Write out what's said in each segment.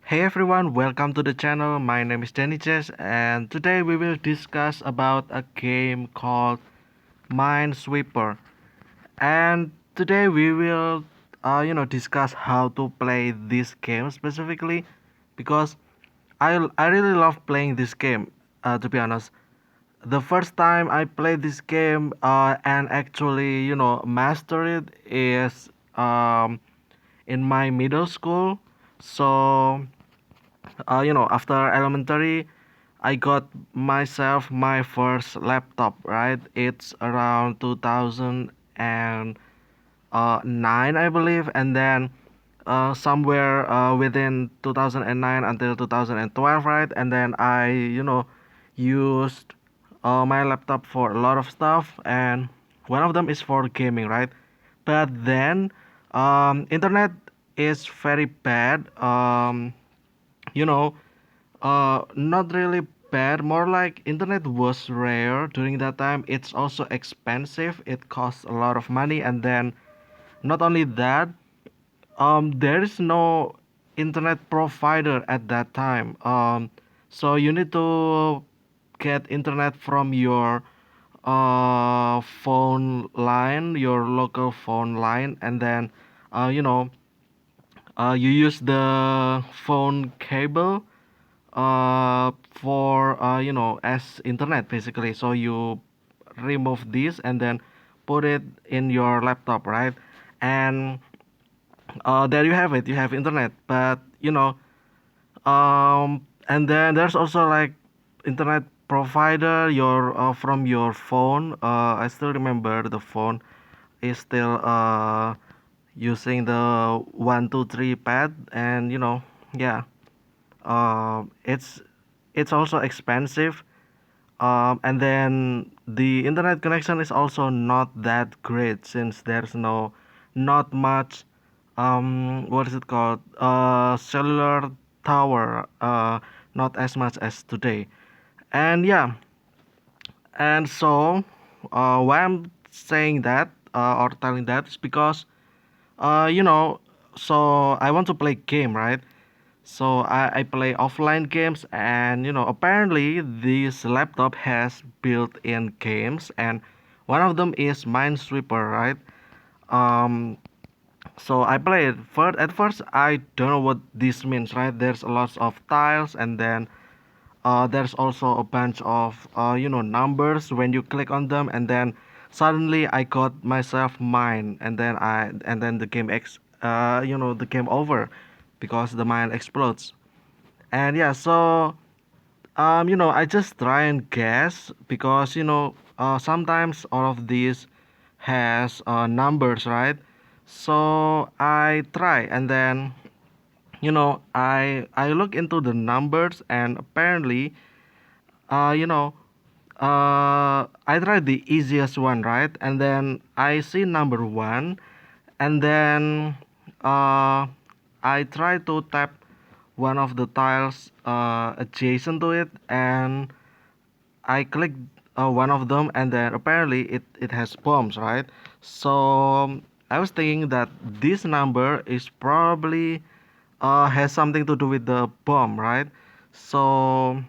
Hey everyone, welcome to the channel. My name is Danny Chess, and today we will discuss about a game called Minesweeper. And today we will, discuss how to play this game specifically, because I really love playing this game. To be honest, the first time I played this game and actually master it is in my middle school. So after elementary, I got myself my first laptop, right? It's around 2009, I believe, and then somewhere within 2009 until 2012, right? And then I used my laptop for a lot of stuff, and one of them is for gaming, right? But then internet is very bad. You know not really bad, more like internet was rare during that time. It's also expensive, it costs a lot of money, and then not only that, there is no internet provider at that time. So you need to get internet from your phone line, your local phone line, and then uh, you know you use the phone cable for as internet basically. So you remove this and then put it in your laptop, right? And there you have it, you have internet. But and then there's also like internet provider your from your phone. I still remember the phone is still using the 123 pad, and yeah, it's also expensive. And then the internet connection is also not that great, since there's not much what is it called, cellular tower, not as much as today. And yeah, and so why I'm saying that, or telling that, is because uh you know so I want to play game, right? So I play offline games, and apparently this laptop has built-in games, and one of them is Minesweeper, right? Um, so I play it. First, at first, I don't know what this means, right? There's a lot of tiles, and then there's also a bunch of numbers when you click on them, and then suddenly I got myself mine, and then the game over, because the mine explodes. And yeah, so I just try and guess, because sometimes all of these has numbers, right? So I try, and then I look into the numbers, and apparently uh you know I tried the easiest one, right? And then I see number one, and then uh I try to tap one of the tiles adjacent to it, and I click one of them, and then apparently it has bombs, right? So I was thinking that this number is probably has something to do with the bomb, right? So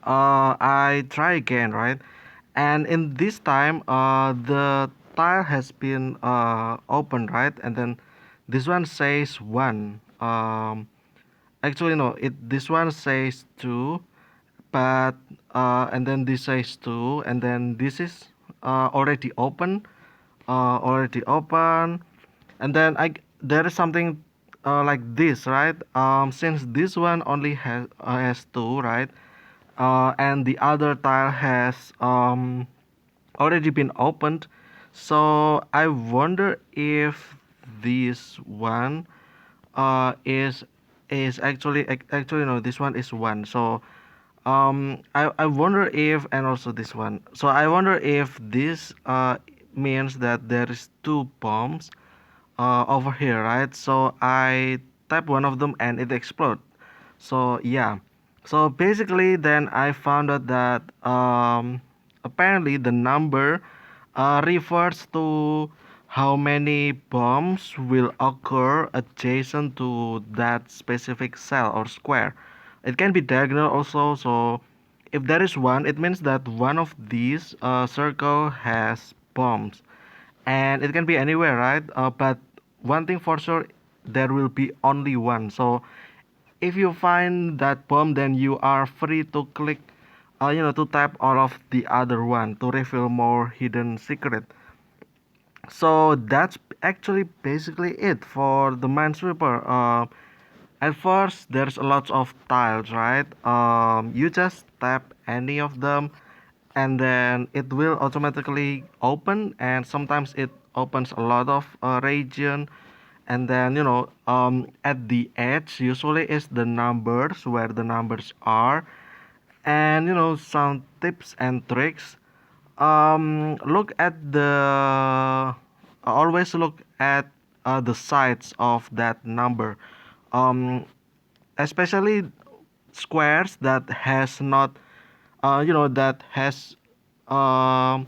I try again, right? And in this time, the tile has been opened, right? And then this one says one. Actually, no, this one says two, but and then this says two, and then this is already open, and then there is something like this, right? Since this one only has two, right? And the other tile has already been opened. So I wonder if this one is actually no, this one is one. So I wonder if, and also this one. So I wonder if this means that there is two bombs over here, right? So I tap one of them and it explodes. So yeah. So basically, then I found out that apparently the number refers to how many bombs will occur adjacent to that specific cell or square. It can be diagonal also, so if there is one, it means that one of these circle has bombs. And it can be anywhere, right? But one thing for sure, there will be only one. So if you find that bomb, then you are free to click, to tap all of the other one to reveal more hidden secret. So that's actually basically it for the Minesweeper. At first, there's a lot of tiles, right? You just tap any of them, and then it will automatically open. And sometimes it opens a lot of region. And then at the edge usually is the numbers where the numbers are, and some tips and tricks. Look at the always look at the sides of that number, um, especially squares that has not that has um,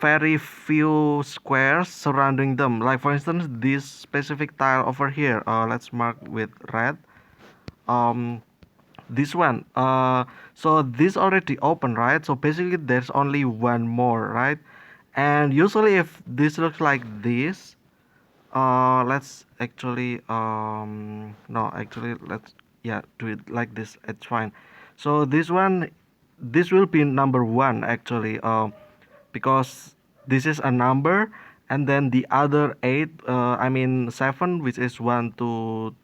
very few squares surrounding them, like for instance this specific tile over here. Let's mark with red. um this one, so this already open, right? So basically there's only one more, right? And usually if this looks like this, let's actually no, actually let's, yeah, do it like this, it's fine. So this one, this will be number one actually, because this is a number, and then the other eight, I mean seven, which is one, two,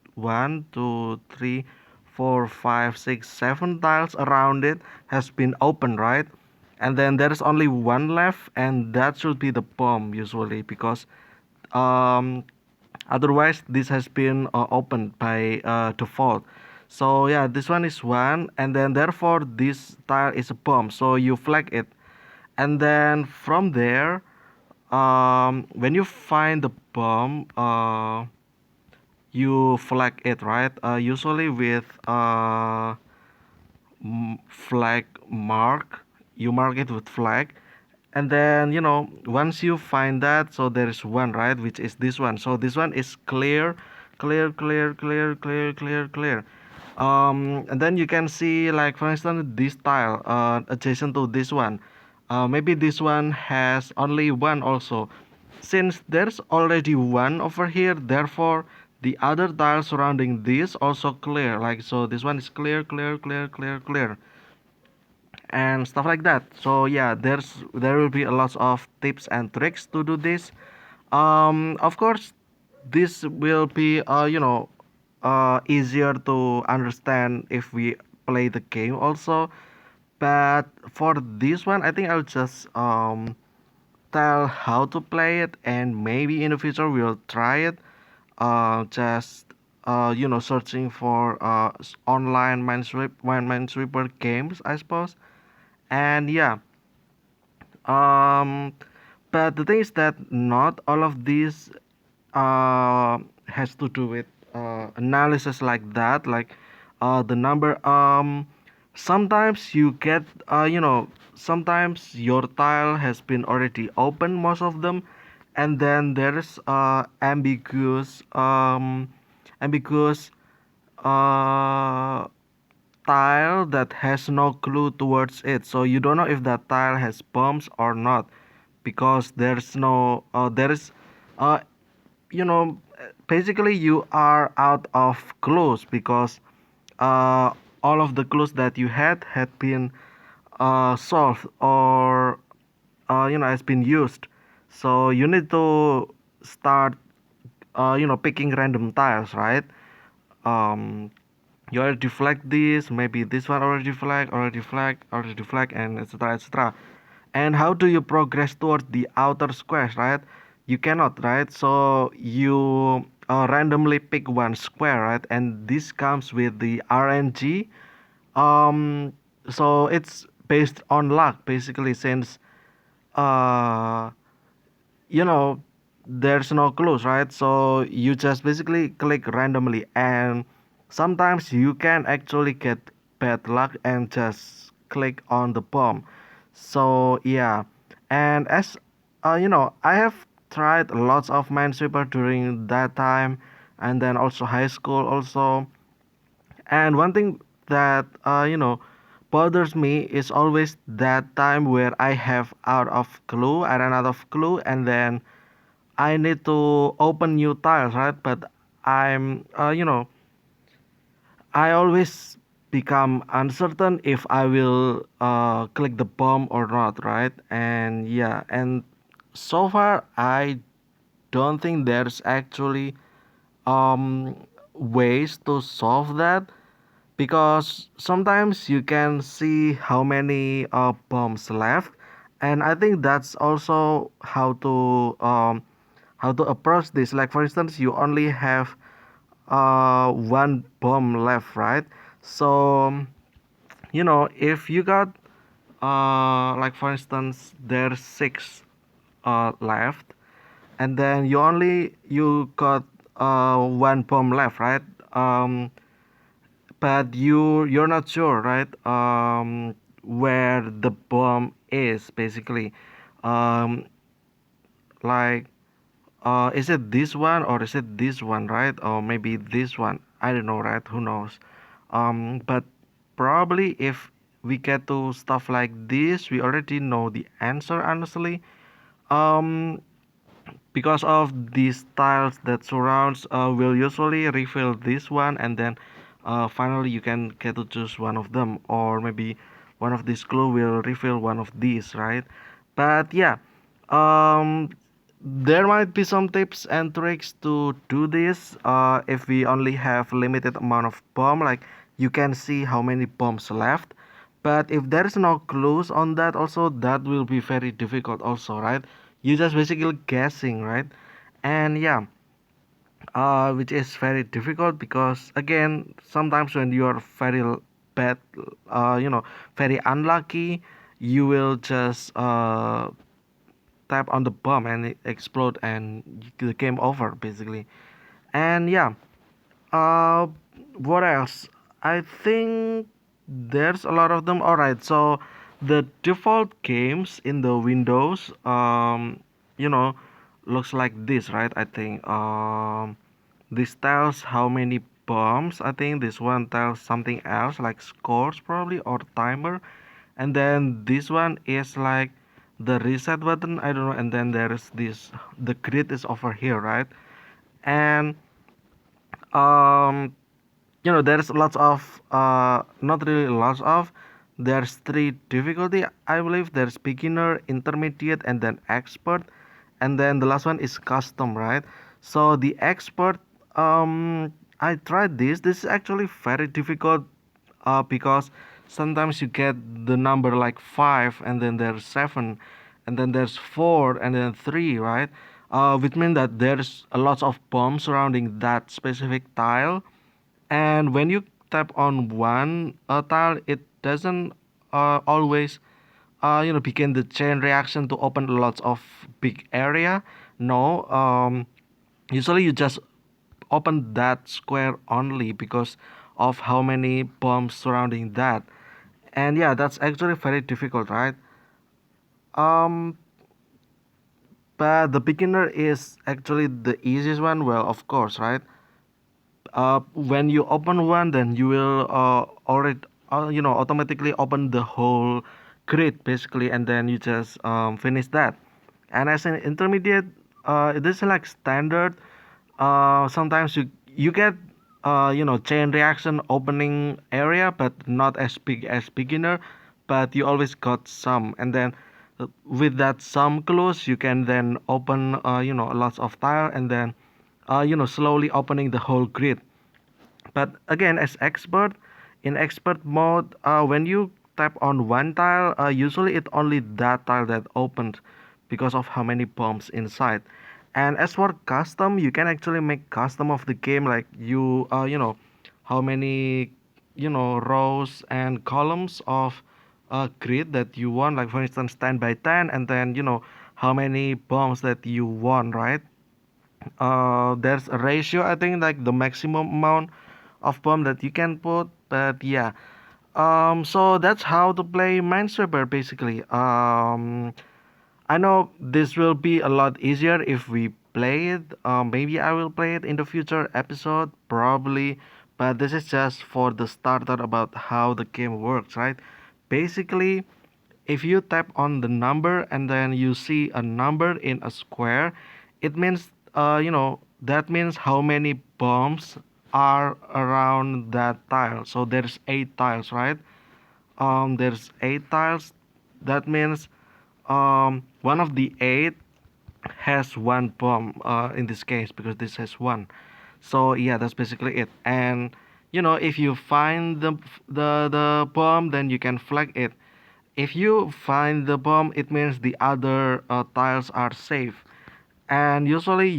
three, four, five, six, seven tiles around it has been opened, right? And then there's only one left, and that should be the bomb usually, because um otherwise this has been opened by default. So yeah, this one is one, and then therefore this tile is a bomb, so you flag it. And then from there, when you find the bomb, you flag it, right? Usually with flag mark, you mark it with flag. And then once you find that, so there is one, right, which is this one. So this one is clear, clear, clear, clear, clear, clear, clear. And then you can see, like for instance, this tile adjacent to this one. Maybe this one has only one also. Since there's already one over here, therefore the other tiles surrounding this also clear. Like so, this one is clear, clear, clear, clear, clear, and stuff like that. So yeah, there will be a lot of tips and tricks to do this. Of course, this will be easier to understand if we play the game also. But for this one, I think I'll just tell how to play it, and maybe in the future we'll try it. Just searching for online Minesweeper games, I suppose. And yeah, um, but the thing is that not all of these has to do with analysis like that, like the number. Sometimes you get sometimes your tile has been already open, most of them, and then there's ambiguous uh tile that has no clue towards it, so you don't know if that tile has bumps or not, because there's no there is uh you know basically you are out of clues, because uh all of the clues that you had been solved, or has been used. So you need to start picking random tiles, right? um you already flagged this, maybe this one already flagged, already flagged, already flagged, and etc, etc. And how do you progress towards the outer squares, right? You cannot, right? So you randomly pick one square, right? And this comes with the RNG. um so it's based on luck basically, since uh you know there's no clues, right? So you just basically click randomly, and sometimes you can actually get bad luck and just click on the bomb. So yeah, and as I have tried lots of Minesweeper during that time, and then also high school also. And one thing that bothers me is always that time where I have out of clue, I ran out of clue, and then I need to open new tiles, right? But I'm I always become uncertain if I will click the bomb or not, right? And yeah, and so far I don't think there's actually um ways to solve that, because sometimes you can see how many bombs left, and I think that's also how to approach this. Like for instance, you only have one bomb left, right? So if you got like for instance there's six left, and then you got one bomb left, right? But you're not sure, right? Where the bomb is basically. um like is it this one or is it this one, right? Or maybe this one, I don't know, right? Who knows? But probably if we get to stuff like this, we already know the answer, honestly. um because of these tiles that surrounds will usually refill this one, and then finally you can get to choose one of them, or maybe one of these glue will refill one of these, right? But yeah, um there might be some tips and tricks to do this if we only have limited amount of bomb, like you can see how many bombs left. But if there is no clues on that, also that will be very difficult also, right? You just basically guessing, right? And yeah, which is very difficult because again sometimes when you are bad, very unlucky, you will just tap on the bomb and it explode and the game over basically. And yeah, uh, what else? I think there's a lot of them. All right, so the default games in the Windows, you know, looks like this, right? I think this tells how many bombs. I think this one tells something else like scores probably or timer, and then this one is like the reset button. I don't know. And then there's this, the grid is over here, right? And um there's lots of not really lots of, there's three difficulty, I believe. There's beginner, intermediate, and then expert, and then the last one is custom, right? So the expert, I tried this is actually very difficult, because sometimes you get the number like 5, and then there's 7, and then there's 4, and then 3, right? Which means that there's a lot of bombs surrounding that specific tile, and when you tap on one tile, it doesn't always begin the chain reaction to open lots of big area. No, usually you just open that square only because of how many bombs surrounding that. And yeah, that's actually very difficult, right? um but the beginner is actually the easiest one, well, of course, right? When you open one, then you will already automatically open the whole grid basically, and then you just finish that. And as an intermediate, this is like standard. Sometimes you get chain reaction opening area, but not as big as beginner, but you always got some. And then with that some clues, you can then open lots of tile, and then slowly opening the whole grid. But again, as expert, in expert mode, when you tap on one tile, usually it only that tile that opens because of how many bombs inside. And as for custom, you can actually make custom of the game, like how many rows and columns of grid that you want, like for instance 10 by 10, and then how many bombs that you want, right? There's a ratio, I think, like the maximum amount of bomb that you can put. But yeah, so that's how to play Minesweeper basically. I know this will be a lot easier if we play it. Maybe I will play it in the future episode, probably. But this is just for the starter about how the game works, right? Basically, if you tap on the number and then you see a number in a square, it means, that means how many bombs are around that tile. So there's 8 tiles, right? There's 8 tiles. That means one of the 8 has one bomb in this case because this has one. So yeah, that's basically it. And if you find the bomb, then you can flag it. If you find the bomb, it means the other tiles are safe. And usually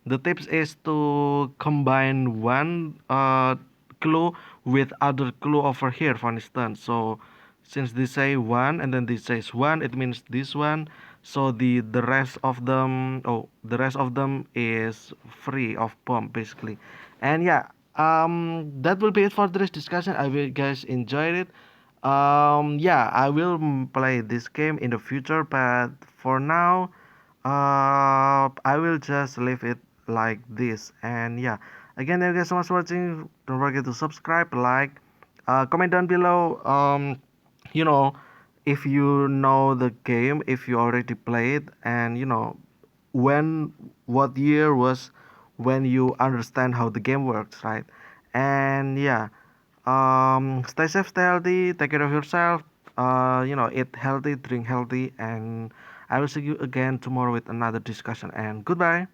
the tips is to combine one clue with other clue over here, for instance. So since they say one and then this says one, it means this one. So the rest of them, the rest of them is free of bomb basically. And yeah, that will be it for today's discussion. I hope you guys enjoyed it. Yeah, I will play this game in the future, but for now, I will just leave it like this. And yeah, again, thank you guys so much for watching. Don't forget to subscribe, like, comment down below. You know, if you know the game, if you already played, and when, what year was when you understand how the game works, right? And yeah, stay safe, stay healthy, take care of yourself. Eat healthy, drink healthy, and I will see you again tomorrow with another discussion. And goodbye.